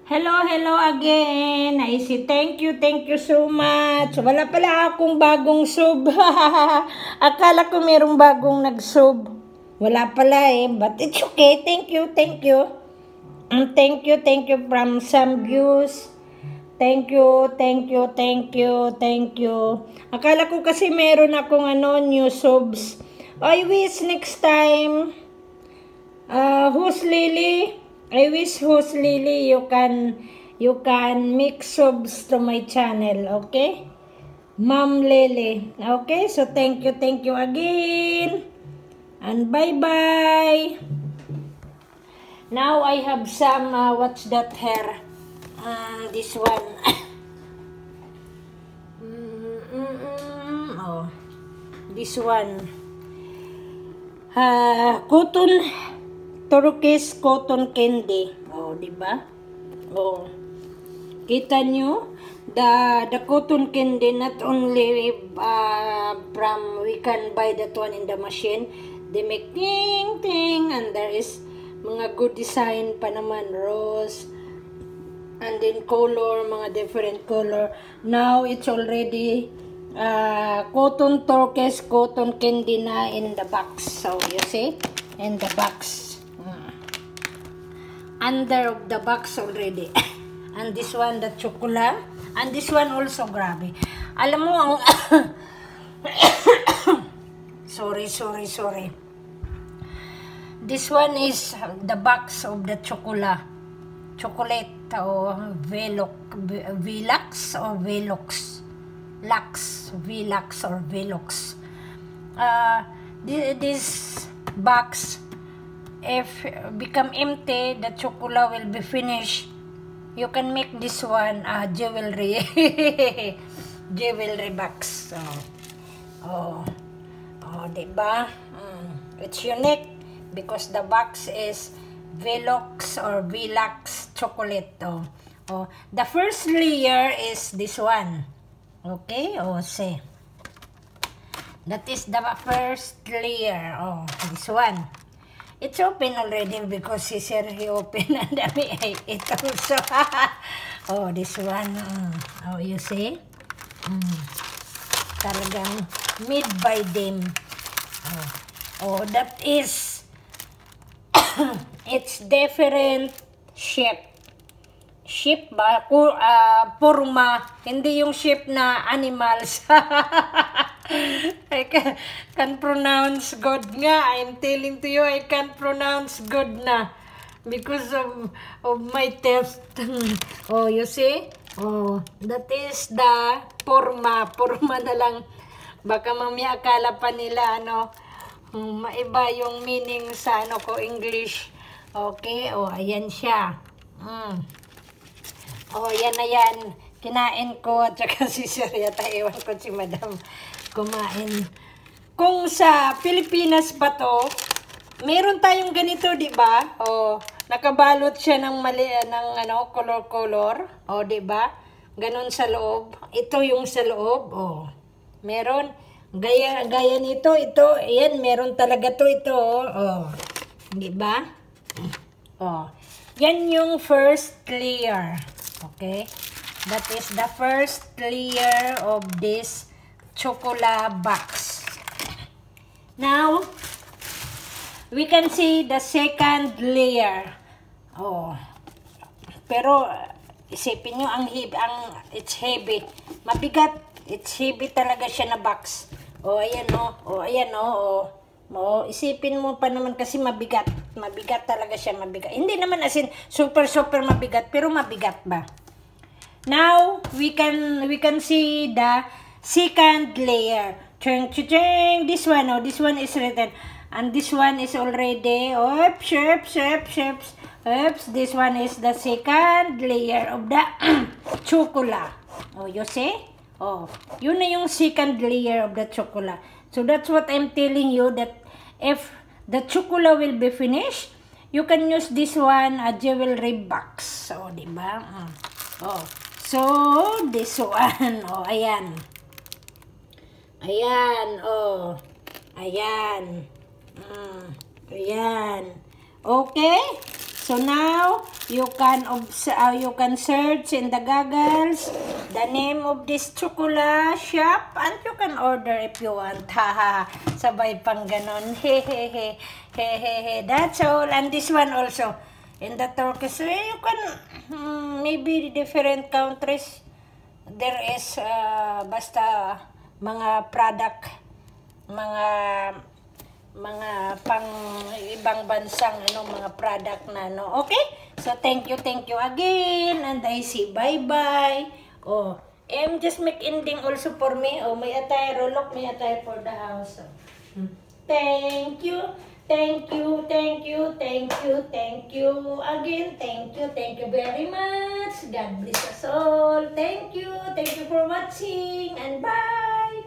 Hello, hello again. I say thank you so much. Wala pala akong bagong sub. Akala ko merong bagong nag-sub. Wala pala eh, but it's okay. Thank you. Thank you from some views. Thank you. Akala ko kasi meron akong new subs. I wish next time, who's Lily? I wish who's Lily, you can make subs to my channel, okay? Ma'am Lily. Okay, so thank you again. And bye-bye. Now I have some, what's that hair? This one. Oh, this one. Cotton. Turkish cotton candy. Oh, di ba? Oh. Kita nyo? The cotton candy, not only from, we can buy that one in the machine. They make ting, and there is mga good design pa naman, rose, and then color, mga different color. Now, it's already cotton Turkish cotton candy na in the box. So, you see? In the box. Under of the box already. And this one, the chocolate. And this one also, grabe. Alam mo, ang sorry. This one is the box of the chocolate. Chocolate or Velux or Velux. Velux or Velux. This box, if become empty, the chocolate will be finished. You can make this one jewelry. Jewelry box. Oh, diba? It's unique because the box is Velux or Velux chocolate. Oh, the first layer is this one. Okay? Oh, see. That is the first layer. Oh, this one. It's open already because he said he opened and I ate also. Oh, this one. Oh, you see? Talagang made by them. Oh, that is it's different shape. Shape ba? Purma. Hindi yung shape na animals. I can pronounce good nga. I'm telling to you, I can't pronounce good na. Because of my test. Oh, you see? Oh, that is the purma. Purma na lang. Baka mamaya akala pa nila, maiba yung meaning sa, ko, English. Okay? Oh, ayan siya. Oh, yan na yan. Kinain ko at saka si Sir yata, ewan ko si Madam kumain. Kung sa Pilipinas ba to, meron tayong ganito, di ba? Oh, nakabalot siya ng mali ng color. Oh, di ba? Ganon sa loob. Ito yung sa loob. Oh. Meron gaya nito, ito, ayan, meron talaga ito. Oh. Di ba? Oh. Yan yung first layer. Okay? That is the first layer of this chocolate box. Now, we can see the second layer. Oh. Pero, isipin nyo, it's heavy. Mabigat. It's heavy talaga siya na box. Oh, ayan isipin mo pa naman kasi mabigat. Mabigat talaga siya, mabigat. Hindi naman as in super mabigat, pero mabigat ba? Now, we can see the second layer. This one is written. And this one is already, this one is the second layer of the chocolate. Oh, you see? Oh, yun na yung second layer of the chocolate. So, that's what I'm telling you, that if the chocolate will be finished, you can use this one, a jewelry box. So, diba? Oh. So, this one. Oh, ayan. Oh. Ayan. Ayan. Okay? So now, you can search in the goggles the name of this chocolate shop and you can order if you want. Haha, sabay pang ganon. Hehehe, hehehe. That's all. And this one also. In the Turkish, you can, maybe different countries, there is, basta, mga product, mga pang ibang bansang mga product na okay, so thank you again, and I say bye bye. Just make ending also for me. May attire, look, may attire for the house. Thank you again, thank you very much. God bless us all. Thank you for watching, and bye.